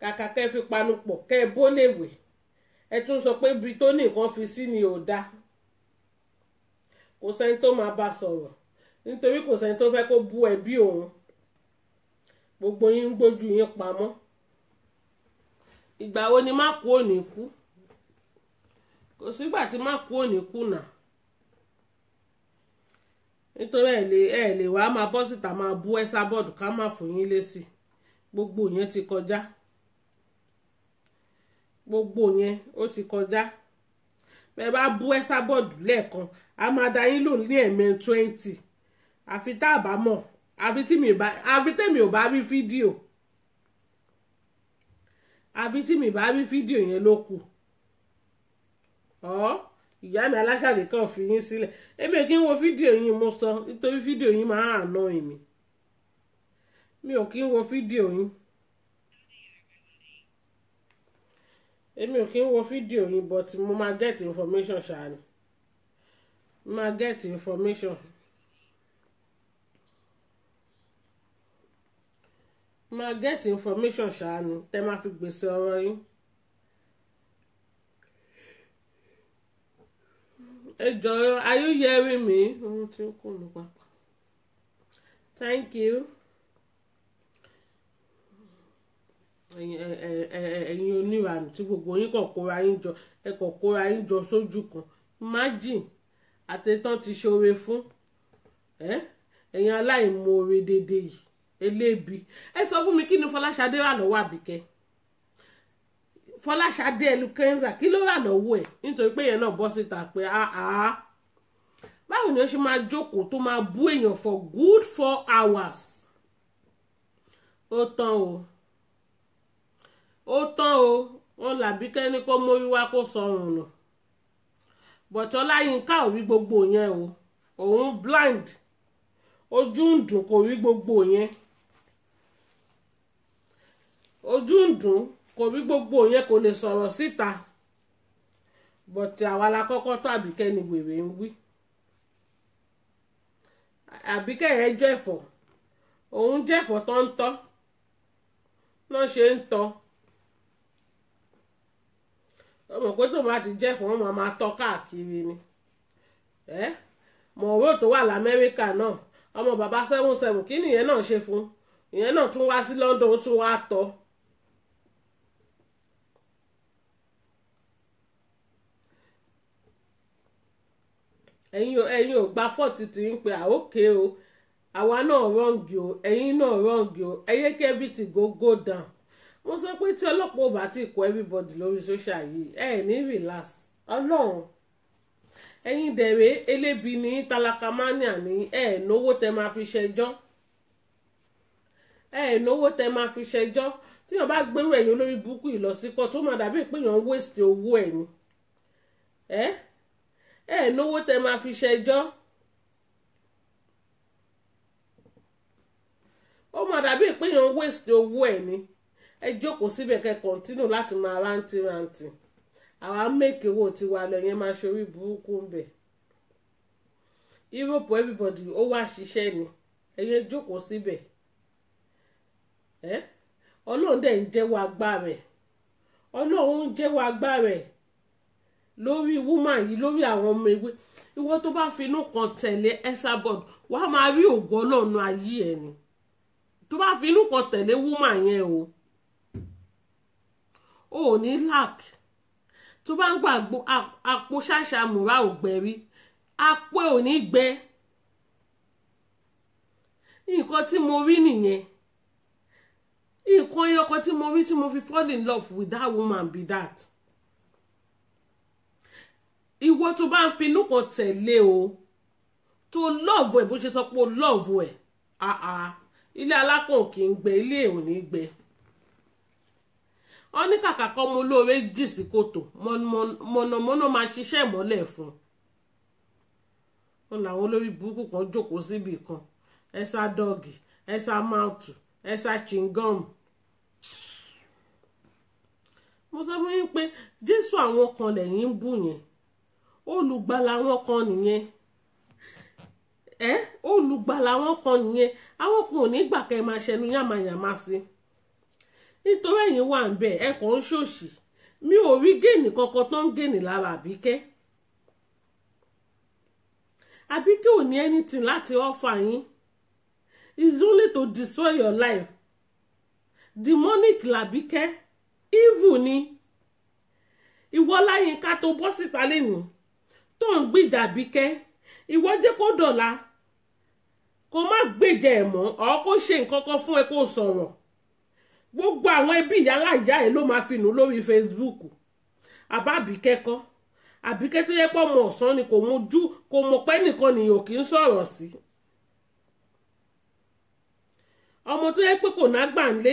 kàkà kẹ́ fi panupọ̀ kẹ́ ẹ bó léwè, ẹ tún sọ pé ibi tó ní nǹkan fi sí ni ò dáa. kò sẹ́ni tó máa bá sọ̀rọ̀ nítorí kò sẹ́ni tó fẹ́ kó bú ẹbí òun. gbogbo yín ń gbójú yín pamọ́. ìgbà wo ni má kú òní kú? kò sígbà tí má kú òní kú nà. nítorí ẹ lè wá máa bọ́ síta máa bú Esabod ká má fún yín lésì. gbogbo yẹn ti kọjá. gbogbo yẹn ó ti kọjá. bẹ́ẹ̀ bá bú Esabod lẹ́ẹ̀kan a máa da yín lò ní ẹ̀mẹ́ 20. àfi tá a bá mọ̀, àfi tèmi ò bá rí fídíò. àfi tí mi bá rí fídíò yẹn ló kù. ìyá mi aláṣàlè kan fi yín sílẹ̀. èmi ò kí ń wo fídíò yín, mo sọ, nítorí fídíò yín máa ń àná èmi. mi ò kí ń wo fídíò yín. èmi ò kí ń wo fídíò yín, but mo máa get information ṣáà ni. mo máa get information. máa get information ṣáà ni tẹ́ máa fi gbèsè ọ̀rọ̀ yín. ẹ jọ̀ọ́, are you hearing me? Ohun tí ó kù mí papọ̀. Thank you. Ẹ̀yin oníranù tí gbogbo yín kàn kóra yín jọ, ẹ kàn kóra yín jọ sójú kan. Imagine àtẹ̀tán ti ṣoore fún ẹ̀yin aláìmoore dédé yìí elébi. Ẹ sọ fún mi kí ni Fọláṣadé rà lọ́wọ́ Àbíkẹ́? Fọláṣadé Elukenza kí ló rà lọ́wọ́ ẹ̀? Nítorí pé yẹn náà bọ́ síta pé báwo ni ó ṣe máa jókòó tó máa bú èèyàn for good 4 hours. Ó tán o, ó tán o, wọn làbíkẹ́ ní kó mórí wá kó sọrùn nù. Bọ̀tọ́ Ọláyínká ò rí gbogbo yẹn o, òun blind, ojú ń dùn kò rí gbogbo yẹn, ojú ń dùn kò rí gbogbo yẹn, kò lè sọ̀rọ̀ síta. Bọ̀tẹ́ àwa la kọ́kọ́ tó Àbíkẹ́ ni wèrè ń wí. Àbíkẹ́ yẹn jẹ́fọ̀, òun jẹ́fọ̀ tó ń tọ́ náà ṣe ń tọ́. Ọmọ pé tó bá ti jẹ́fọ̀ wọn máa tọ́ káàkiri ni. Mọ̀ọ́rọ̀ tó wà l'Amẹ́ríkà náà, ọmọ bàbá 77 kí ni ìyẹn náà ṣe fún? Ìyẹn náà tún wá sí London, ó tún wá tọ́. ẹ̀yin ò gba fọ́ọ̀tì tí ń pe àókè o, àwa náà rọ́ǹgì o, ẹ̀yin náà rọ́ǹgì o, ẹ̀yẹ kẹ́bìtì go down. Mo sọ pé tí ọlọ́pàá ò bá ti kó everybody lórí social yìí ní relax. Ọlọ́run ẹ̀yin dẹ̀rẹ́ elébi ní tálákàmánìà ní náwó tẹ máa fi ṣẹjọ́, náwó tẹ máa fi ṣẹjọ́. Tí wọ́n bá gbérù ẹ̀yin olórí burúkú yìí lọ sí kọ́ tó máa dàbí pé èèyàn ń waste owó ẹ̀ ni. Náwó tẹ máa fi ṣẹjọ́. Ó máa dàbí pé èèyàn ń waste owó ẹ̀ ni. Ẹ jókòó síbẹ̀ kẹ́ continue láti máa rántí. Àwa make owó tiwa lọ yẹn máa ṣorí burúkú ń bẹ̀. Europe everybody ó wá ṣiṣẹ́ ni. Ẹ̀yẹ jókòó síbẹ̀. Ọlọ́run dẹ̀ ń jẹ́wọ́ agbára ẹ̀. Ọlọ́run ń jẹ́wọ́ agbára ẹ̀ lórí woman yìí, lórí àwọn ọmọ ewé. Ìwọ tó bá finú kan tẹ̀lé Esabod wàá máa rí ògo Ọlọ́run ayé ẹ̀ ni. Tó bá finú kan tẹ̀lé woman yẹn o ò ní lack. Tó bá ń gbàgbọ́ àpò ṣàṣà múra ò gbẹ̀rí, àpò ò ní gbẹ. Nǹkan tí mo rí nìyẹn. Nǹkan ẹyọkan tí mo rí tí mo fi fall in love with that woman be that. Ìwọ tó bá ń finú kan tẹ̀lé o, tó love ẹ̀ bó ṣe sọ pé o love ẹ̀, ilé alákàn kì í gbẹ, ilé ò ní gbẹ. Wọ́n ní kàkà kọ́ mo lóore jì sí kòtò, mọ̀nàmọ́ná máa ṣiṣẹ́ ìmọ́lẹ̀ fún. Wọ́n làwọn olórí burúkú kan jókòó síbì kan, ẹ̀sà dọ́ọ̀gì, ẹ̀sà máùtù, ẹ̀sà chingom. Mo sọ fún yín pé Jésù àwọn kan lẹ́yìn ń bù yẹn, olùgbàlà àwọn kan nìyẹn. Olùgbàlà àwọn kan nìyẹn. Àwọn kan ò ní gbà kẹ́ máa ṣẹnu yàmàyàmá sí. Nítorí ẹ̀yin wà ń bẹ̀ ẹ kàn ń ṣòṣì. Mi ò rí géènì kankan tó ń géènì lára Àbíkẹ́. Àbíkẹ́ ò ní anything láti offer yín. It's only to destroy your life. Demonic làbíkẹ́, evil ni. Ìwọ Láyínká tó bọ́ síta lẹ́nu tó ń gbìjà Àbíkẹ́, ìwọ jẹ́ kó dọ̀la kó má gbèjà ẹ̀ mọ́ ọ̀ kó ṣe nǹkan kan fún ẹ kó sọ̀rọ̀. Gbogbo àwọn ẹbí ìyálà ìyá ẹ ló máa fi nù lórí Facebook. Àbá Àbíkẹ́ kọ́. Àbíkẹ́ tó yẹ pé ọmọ ọ̀sán ni kò mọ̀ pé nìkan nìyàn kì í sọ̀rọ̀ sí. Ọmọ tó yẹ pé kò nágbà ńlé.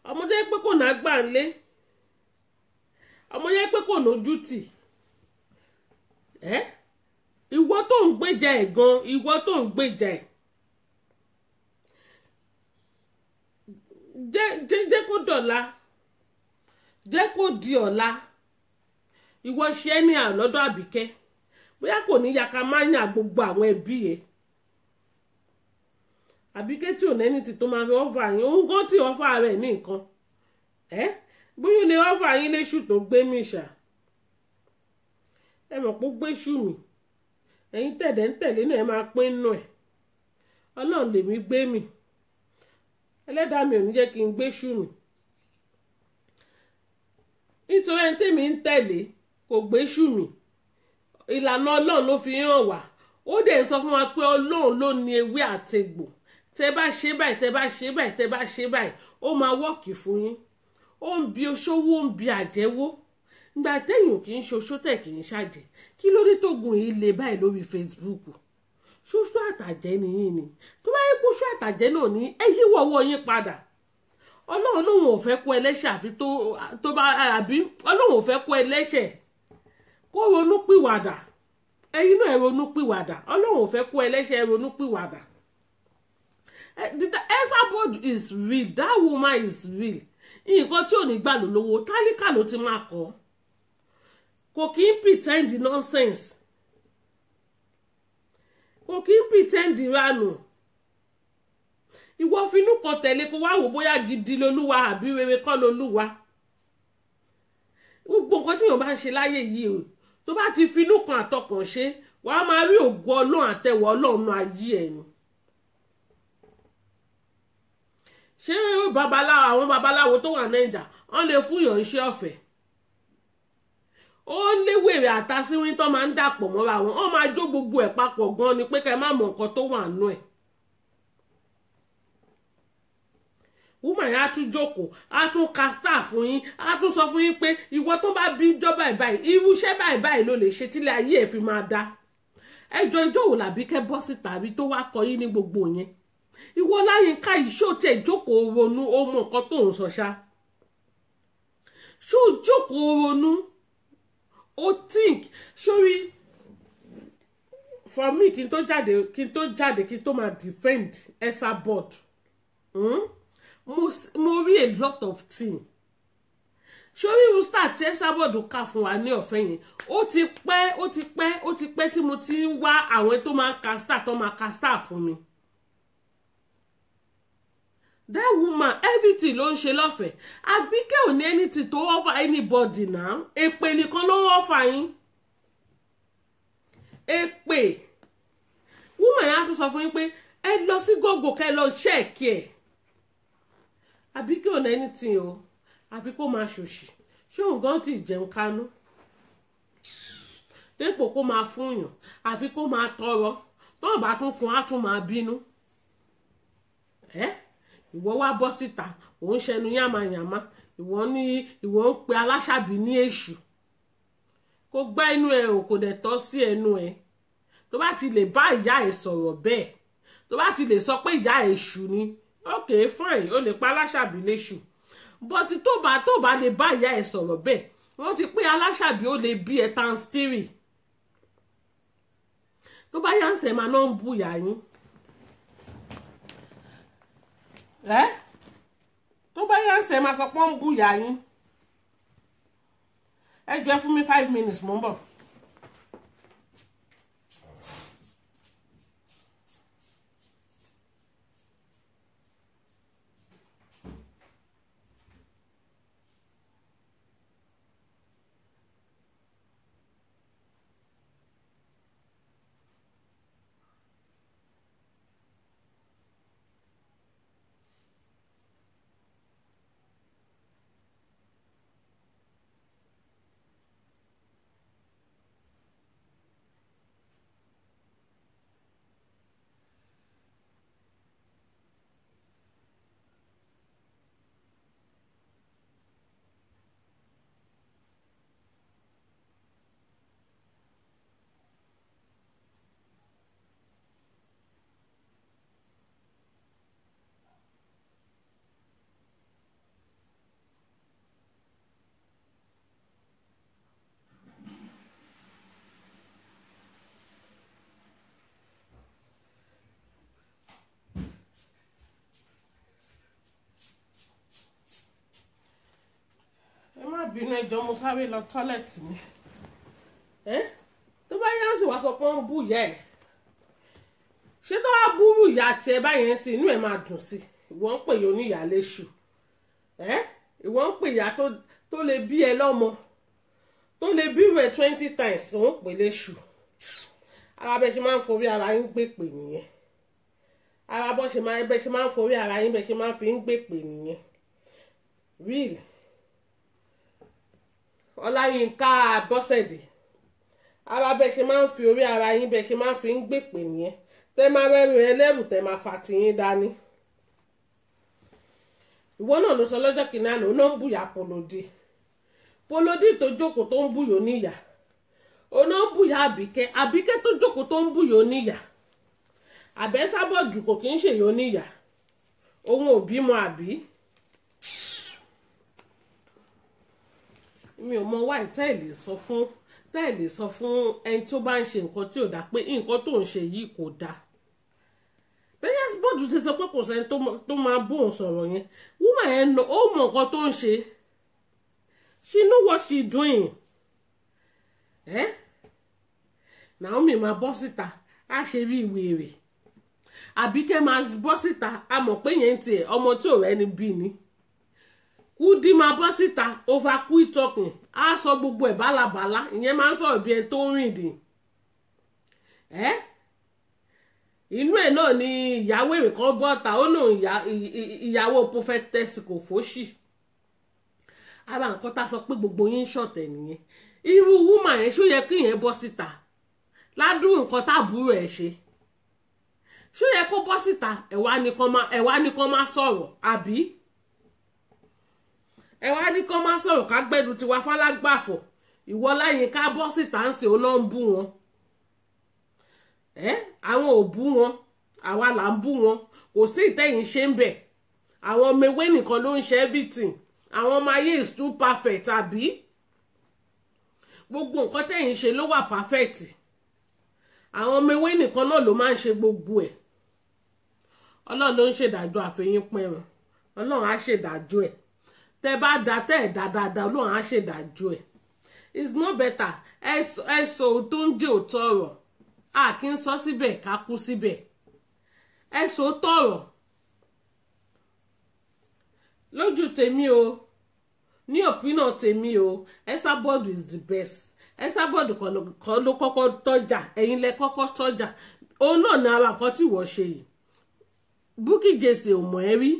Ọmọ tó yẹ pé kò nágbà ńlé. Ọmọ yẹ pé kò lójú tì. Ìwọ tó ń gbèjà ẹ̀ gan, ìwọ tó ń gbèjà ẹ̀. Jẹ́ kó dọ̀la, jẹ́ kó di ọ̀la. Ìwọ ṣe ní àlọ́dọ̀ Àbíkẹ́ bóyá kò ní yaka máa ń yàn gbogbo àwọn ẹbí ẹ̀. Àbíkẹ́ tí ò lẹ́ni tí tó máa fi ọ́fà yín, òun gan tí ọ́fà rẹ̀ ní nǹkan. Bóyá lè ọ́fà yín léṣù tó gbé mi ṣá. ẹ mọ̀ pé ó gbé ṣù mí ẹ̀yin tẹ̀dẹ̀ ń tẹ̀lé náà ẹ máa pín nù ẹ̀ ọlọ́run lèmi gbé mi ẹlẹ́dàá mi ò ní jẹ́ kí n gbé ṣù mí nítorí ẹni tèmi ń tẹ̀lé kò gbé ṣù mí ìlànà ọlọ́run ló fi hàn wá ó dẹ̀ sọ fún wa pé ọlọ́run ló ní ewé àtegbò tẹ́ bá ṣe báyìí tẹ́ bá ṣe báyìí tẹ́ bá ṣe báyìí ó máa wọ́ọ̀kì fún yín ó ń bi oṣówó ó ń bi àjẹ́wó ìgbà téèyàn kì í ṣoṣó tẹ̀ kì í ṣàjẹ́ kí ló dé tógun yìí le báyìí lórí Facebook ṣoṣó àtàjẹ́ nìyí ni tó bá yẹ kó ṣó àtàjẹ́ náà ní ẹ yíwọ́ ọwọ́ yín padà ọlọ́run lòun ò fẹ́ kó ẹlẹ́ṣẹ̀ àfi tó bá àbí ọlọ́run ò fẹ́ kó ẹlẹ́ṣẹ̀ kó ronú pìwàdà ẹ̀yin náà ẹ ronú pìwàdà ọlọ́run ò fẹ́ kó ẹlẹ́ṣẹ̀ ẹ ronú pìwàdà. Esabod is real, that woman is real. Nǹkan tí ò ní gbà ló lówó tálíkà ló ti máa kọ́ kò kí ń pretend nonsense kò kí ń pretend ìranù ìwọ finú kan tẹ̀lé kó wá wò bóyá gidi lolúwa àbí rere kọ́ lolúwa gbogbo nǹkan tí èèyàn bá ń ṣe láyé yìí o tó bá ti finú kan àtọkàn ṣe wàá máa rí ògo ọlọ́run àtẹwọ́ ọlọ́run ayé ẹ̀ ni. ṣé babaláwo àwọn babaláwo tó wà Naija wọ́n lè fún yàn iṣẹ́ ọ̀fẹ́ ó léwèrè àtàsíwín tó máa ń dàpọ̀ mọ́ra wọn wọ́n máa jó gbogbo ẹ̀ papọ̀ gan ni pé ká má mọ nǹkan tó wà nú ẹ̀. woman yẹn á tún jókòó á tún ka star fún yín á tún sọ fún yín pé ìwọ tó bá bí ìjọba ìbáyìí irú iṣẹ́ báyìí báyìí ló lè ṣe tílé ayé ẹ̀ fi máa dá ẹjọ́ ìjọ wò làbí kẹ́ bọ́ síta àbí tó wá kọ yín ní gbogbo yẹn ìwọ Láyínká yìí ṣó tiẹ̀ jókòó ronú ó mọ nǹkan tó ń sọ ṣá ṣó jókòó ronú ó think sórí for me kí n tó jáde kí n tó máa defend Esabod mo rí a lot of things sórí rústà tí Esabod kà fún wa ní ọ̀fẹ́ yẹn ó ti pẹ́ tí mo ti ń wá àwọn tó máa ń ka star tó máa ka star fún mi. That woman everything ló ń ṣe lọ́fẹ̀ẹ́ Àbíkẹ́ ò ní anything to offer anybody now èpè nìkan ló ń offer yín èpè woman yẹn á tún sọ fún yín pé ẹ lọ sí Google kẹ́ lọ check ẹ̀ Àbíkẹ́ ò ní anything o àfi kó máa ṣòṣì ṣé òun gan ti jẹun kánú dépò kó máa fún yàn àfi kó máa tọrọ tó bá tún fún á tún máa bínú ìwọ wá bọ́ síta òun ṣẹnu yàmàyàmá ìwọ ń pe aláṣàbí ní èṣù kó gbá inú ẹ ò kò dẹ̀ tọ́ sí ẹnu ẹ tó bá ti lè bá ìyá ẹ sọ̀rọ̀ bẹ́ẹ̀ tó bá ti lè sọ pé ìyá èṣù ni ok fine ó lè pa aláṣàbí léṣù but tó bá lè bá ìyá ẹ sọ̀rọ̀ bẹ́ẹ̀ wọ́n ti pé aláṣàbí ó lè bí ẹ tan stiri tó bá yá ń sẹ̀ máa náà ń bú ìyá yín tó bá yá ń sẹ̀ máa sọ pé ó ń bú ìyá yín ẹ jọ̀ọ́ fún mi 5 minutes mo ń bọ̀. bínú ẹjọ́ mo sáré lọ tọ́lẹ̀tì ni tó bá yá sí wàá sọ pé wọ́n bú ìyá ẹ̀ ṣé tó wá búrú ìyá tiẹ̀ báyẹn sí inú ẹ̀ máa dùn sí ìwọ ń pè yín oníyàá léṣù ìwọ ń pè ìyá tó lè bí ẹ lọ́mọ tó lè bí rẹ̀ 20 times òun pè léṣù. Ara bẹ́ẹ̀ ṣe máa ń forí ara yín gbé pè nìyẹn. Ara bẹ́ẹ̀ ṣe máa ń forí ara yín bẹ́ẹ̀ ṣe máa ń fi ń gbé pè nìyẹn. Real. Ọláyínká Bọ́sẹ̀dé. Ara bẹ́ẹ̀ ṣe máa ń fi orí ara yín bẹ́ẹ̀ ṣe máa ń fi ń gbé pè nìyẹn. Tẹ́ máa rẹ́rù ẹlẹ́rù tẹ́ máa fà tiyín dání. Ìwọ náà ló sọ lọ́jọ́ kìíní àná ó náà ń bùyà Polodi tó jókòó tó ń bùyò níyà. Ó náà ń bùyà Àbíkẹ́ tó jókòó tó ń bùyò níyà. Àbẹ́sábọ̀dù kò kí ń ṣèyọ níyà. Òun ò bímọ àbí. Mi ò mọ wáì tẹ́ẹ̀lì sọ fún ẹni tó bá ń ṣe nǹkan tí ò dá pé nǹkan tó ń ṣe yìí kò dáa. Bẹ́ẹ̀ bọ́ọ̀dù ti sọ pé kò sẹ́ni tó máa bóun sọ̀rọ̀ yẹn. Woman yẹn ó mọ nǹkan tó ń ṣe. She know what she doing. Naomi máa bọ́ síta á ṣe bí wèrè. Àbíkẹ́ máa bọ́ síta á mọ̀ pé yẹn tiẹ̀ ọmọ tí ò rẹ́ni bí ni. Kúdí máa bọ́ síta over quick talking á sọ gbogbo ẹ̀ bálabàlá ìyẹn máa ń sọ̀rọ̀ bí ẹni tó ń rìn dì. Inú ẹ̀ náà ni ìyàwó èrè kan bọ́ta ó nù ìyàwó prophetess kò fóṣì. Ara nǹkan tá sọ pé gbogbo yín ṣọ̀tẹ̀ nìyẹn. Irú woman yẹn ṣó yẹ kí yẹn bọ́ síta ládùúgbò nǹkan táàbúrò ẹ̀ ṣe. Ṣó yẹ kó bọ́ síta ẹ̀wá nìkan máa sọ̀rọ̀ àbí. Ẹ̀wá nìkan máa sọ̀rọ̀ ká gbẹ́dùn tiwa fálágbàfọ̀. Ìwọ Láyínká bọ́ síta ń ṣe ó náà ń bú wọn. Àwọn ò bú wọn àwa là ń bú wọn kò sí ìtẹ̀yìn ṣe ń bẹ̀. Àwọn ọmọ ewé nìkan ló ń ṣe everything. Àwọn ọmọ ayé is too perfect àbí. Gbogbo nǹkan tẹ̀yìn ṣe ló wà perfect. Àwọn ọmọ ewé nìkan náà ló máa ń ṣe gbogbo ẹ̀. Ọlọ́run ló ń ṣèdájọ́ àfẹ́yìn pẹ́rùn. Ọlọ́run á ṣèdájọ́ ẹ̀. Tẹ́ bá da tẹ́ ẹ̀ dáadáa Ọlọ́run á ṣèdájọ́ ẹ̀. It's not better. Ẹ sọ tó ń jẹ́ òótọ́ ọ̀rọ̀. A kì í sọ síbẹ̀ ká kú síbẹ̀. Ẹ sọ tọ̀rọ̀. Lójú tèmi o. Ní opinion tèmi o. Esabod is the best. Esabod kan ló kọ́kọ́ tọ́jà. Ẹ̀yin lẹ kọ́kọ́ tọ́jà. Òun náà ní ara nǹkan tí wọ́n ṣe yìí. Bukky Jesse ò mọ̀ ẹ́ rí.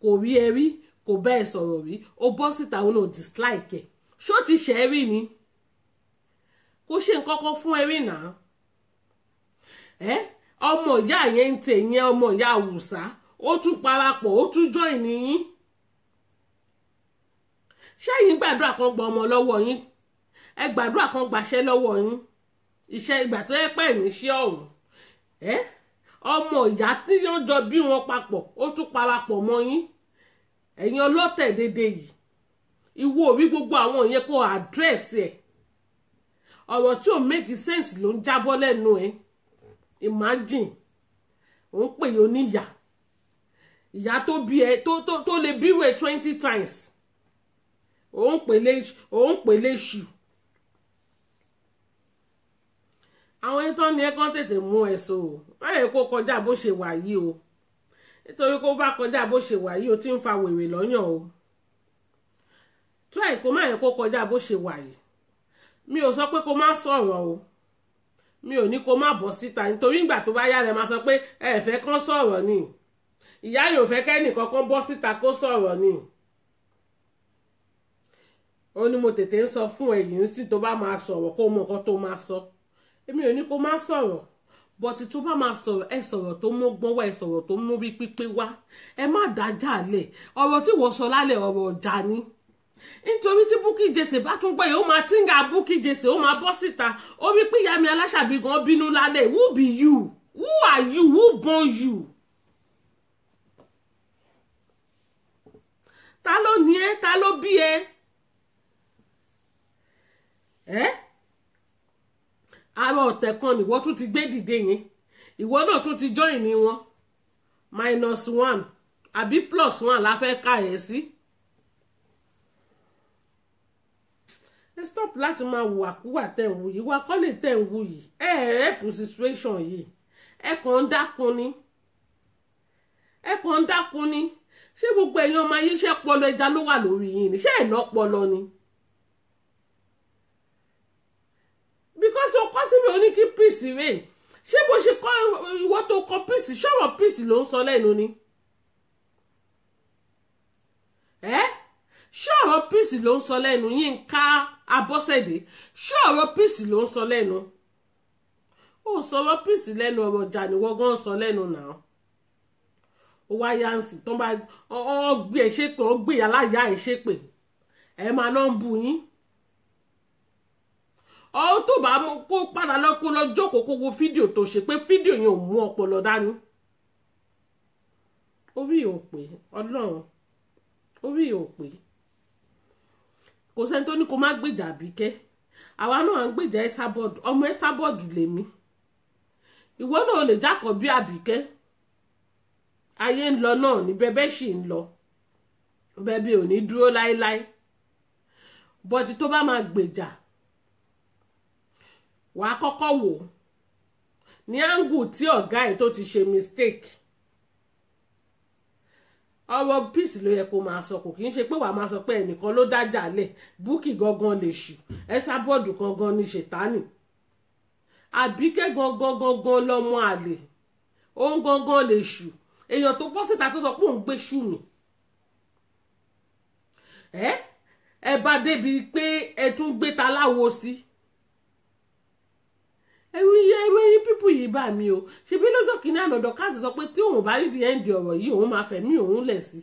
Kò rí ẹ rí. Kò bá ẹ sọ̀rọ̀ rí. Ó bọ́ síta òun ò dislike ẹ̀. Ṣó ti ṣe é rí ni? Kò ṣe nǹkan kan fún ẹ rí náà. Ọmọ ìyá yẹn ń tẹ̀ yẹn ọmọ ìyá Awùsá. Ó tún parapọ̀ ó tún join yín. Ṣẹ́yìn gbàdúrà kan gba ọmọ lọ́wọ́ yín. Ẹ gbàdúrà kan gbaṣẹ́ lọ́wọ́ yín. Iṣẹ́ ìgbà tó yẹ pẹ́ níṣẹ́ ọ̀hún. Ọmọ ìyá tí yóò jọ bí wọn papọ̀ ó tún parapọ̀ mọ́ yín. Ẹ̀yin ọlọ́tẹ̀ dédé yìí. Ìwọ orí gbogbo àwọn yẹn kó àdírẹ́sì ẹ̀. Ọ̀rọ̀ tí ò make sense ló ń jábọ́ lẹ́nu ẹ̀. Imagine òun pè yóò níyà. Ìyá tó bí ẹ tó lè bí rẹ̀ 20 times. Òun pè léṣù. Àwọn ẹni tó ní ẹ kàn tètè mú ẹ so o. Má yẹ kó kọjá bó ṣe wà yìí o. Nítorí kó bá kọjá bó ṣe wà yìí o ti ń fa wèrè lọ́yàn o. Try kó má yẹ kó kọjá bó ṣe wà yìí. Mi ò sọ pé kó má sọ̀rọ̀ o. Mi ò ní kó má bọ́ síta nítorí ìgbà tó bá yá lẹ máa sọ pé ẹ fẹ́ kán sọ̀rọ̀ ni. Ìyá yóò fẹ́ kẹ́nìkan kan bọ́ síta kó sọ̀rọ̀ ni. Ó ní mo tètè ń sọ fún ẹ̀yin sí tó bá máa sọ̀rọ̀ kó mọ nǹkan tó máa sọ. Èmi ò ní kó má sọ̀rọ̀. Bọ̀tí tó bá máa sọ̀rọ̀ ẹ sọ̀rọ̀ tó mú gbọ́n wá ẹ sọ̀rọ̀ tó mú rí pípé wá. Ẹ má dájà lẹ̀. Ọ̀rọ̀ tí wọ́n sọ lálẹ́ ọ̀rọ̀ ọ̀jà ni. Nítorí tí Bukky Jesse bá tún gbọ́ yìí ó máa tíǹgà Bukky Jesse ó máa bọ́ síta ó rí pé ìyá mi Aláṣàbí gan bínú lálẹ́. Who be you? Who are you? Who born you? Ta ló ní ẹ? Ta ló bí ẹ? Ara ọ̀tẹ̀ kan nìwọ tún ti gbé dìde yẹn. Ìwọ náà tún ti join ní wọn. -1 àbí +1 la fẹ́ ká ẹ̀ sí. Ẹ stop láti máa wù àkúwà tẹ̀ ń wù yìí. Wà kọ́ lè tẹ̀ ń wù yìí. Help situation yìí. Ẹ kàn ń dákun ni. Ṣé gbogbo ẹ̀yin ọmọ ayé iṣẹ́ pọlọ ẹja ló wà lórí yín ni? Ṣé ẹ̀ ná pọlọ ni? kọ́ síbi oní kí peace reign ṣé bó ṣe kọ́ ìwọ tó kọ peace ṣọ́rọ̀ peace ló ń sọ lẹ́nu ni ṣọ́rọ̀ peace ló ń sọ lẹ́nu Yínká Abọ́sẹ̀dé ṣọ́rọ̀ peace ló ń sọ lẹ́nu ó sọ̀rọ̀ peace lẹ́nu ọ̀rọ̀ ọjà ni wọ́n gan sọ lẹ́nu náà ó wá yánsì tó bá gbé ẹ̀ ṣépè ó gbé aláya ẹ̀ ṣépè ẹ̀ máa náà ń bu yín ọ̀hún tó bá kó padà lọ kó lọ jókòó kó wo fídíò tó ṣe pé fídíò yẹn ò mú ọpọlọ dání orí ò pé Ọlọ́run orí ò pé kò sẹ́ni tó ní kó má gbèjà Àbíkẹ́ àwa náà à ń gbèjà Ẹsábọ́ọ̀dù ọmọ Ẹsábọ́ọ̀dù lèmi ìwọ náà lè jákọ̀ bí Àbíkẹ́ ayé ń lọ náà ní bẹ́bẹ́ sì ń lọ bẹ́bẹ́ ò ní dúró láéláé bọ́tí tó bá máa gbèjà wà á kọ́kọ́ wò ní áńgù tí ọ̀gá ẹ̀ tó ti ṣe mistake ọwọ́ peace ló yẹ kó máa sọ kò kì í ṣe pé wàá máa sọ pé ẹnìkan ló dájà lẹ̀ Bukky gangan lè ṣù Ẹsábọ́ọ̀dù gangan ní ṣètánì Àbíkẹ́ gangan lọ́mọ àlè òun gangan lè ṣù èèyàn tó bọ́ síta tó sọ pé òun gbé ṣù mí ẹ bá débi pé ẹ tún gbé ta láwo sí ẹ̀yin pípù yìí bá mi o ṣebí lọ́jọ́ kìíní ànàdọ̀ káàsì sọ pé tí òun bá rí di ẹ́ǹdì ọ̀rọ̀ yìí òun máa fẹ̀mí òun lẹ̀ sí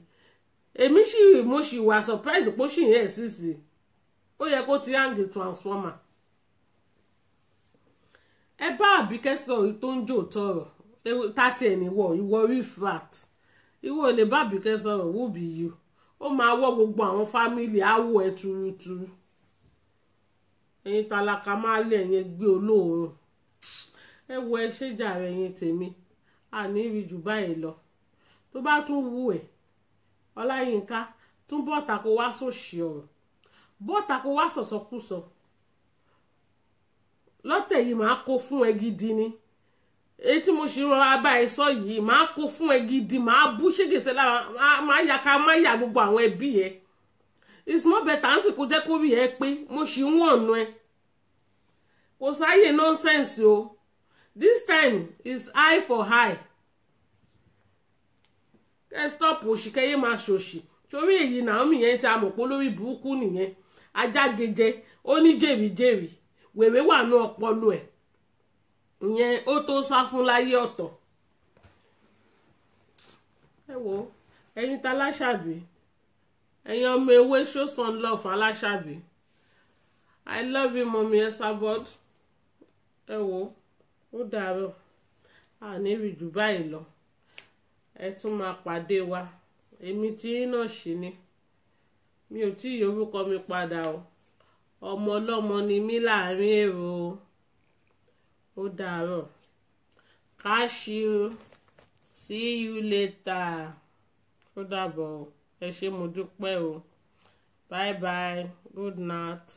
èmi mo sì wà surprise pé ó sì yẹn sí sí ó yẹ kó ti hang transformer ẹ bá Àbíkẹ́ sọ̀rọ̀ tó ń jò tọrọ tàti ẹ̀ níwọ̀ ìwọ rí flat ìwọ lè bá Àbíkẹ́ sọ̀rọ̀ who be you ó máa wọ́ gbogbo àwọn fámìlì àwọ̀ ẹ̀ turuturu ẹ̀yin tálákà máa lé ẹ̀yẹn gbé olóòórùn ẹ wo ẹ ṣèjà rẹ yẹn tèmi àní rí jù báyìí lọ tó bá tún wù ẹ Ọláyínká tún bọ́ta kó wá sòṣì ọ̀rọ̀ bọ́ta kó wá sọ̀sọ̀kúsọ lọ́tẹ̀ yìí máa kó fún ẹ gidi ni èyí tí mo ṣe rọra bá ẹ sọ yìí máa kó fún ẹ gidi máa bú ṣégèsè lára máa yà ká máa yà gbogbo àwọn ẹbí ẹ it's more better à ń sì kó jẹ́ kó rí ẹ pé mo ṣì ń wọ̀nù ẹ kò sáyè nonsense o. This time is eye for eye. Kẹ́ stop òṣìkẹ́yẹ máa ṣòṣì. Torí èyí Naomi yẹn tí a mọ̀ pé lórí burúkú nìyẹn. Ajágejẹ, ó ní jèrìjèrì. Wèrè wà ní ọpọlọ ẹ̀. Ìyẹn ó tó sá fún láyé ọ̀tọ̀. Ẹ wo, ẹ̀yin ta Aláṣàbí. Ẹ̀yin ọmọ ewé show some love Aláṣàbí. I love you, Mommy Ẹsábọ́ọ̀dù. Ẹ wo. Ó dàárọ̀ àní rí jù báyìí lọ ẹ tún máa pàdé wa èmi tí náà ṣì ni mi ò tí ì orúkọ mi padà o ọmọ ọlọ́mọ ni mí láàrin èrò ó dàárọ̀ catch you see you later ó dàbọ̀ ẹ ṣé mo dúpẹ́ o bye bye good night.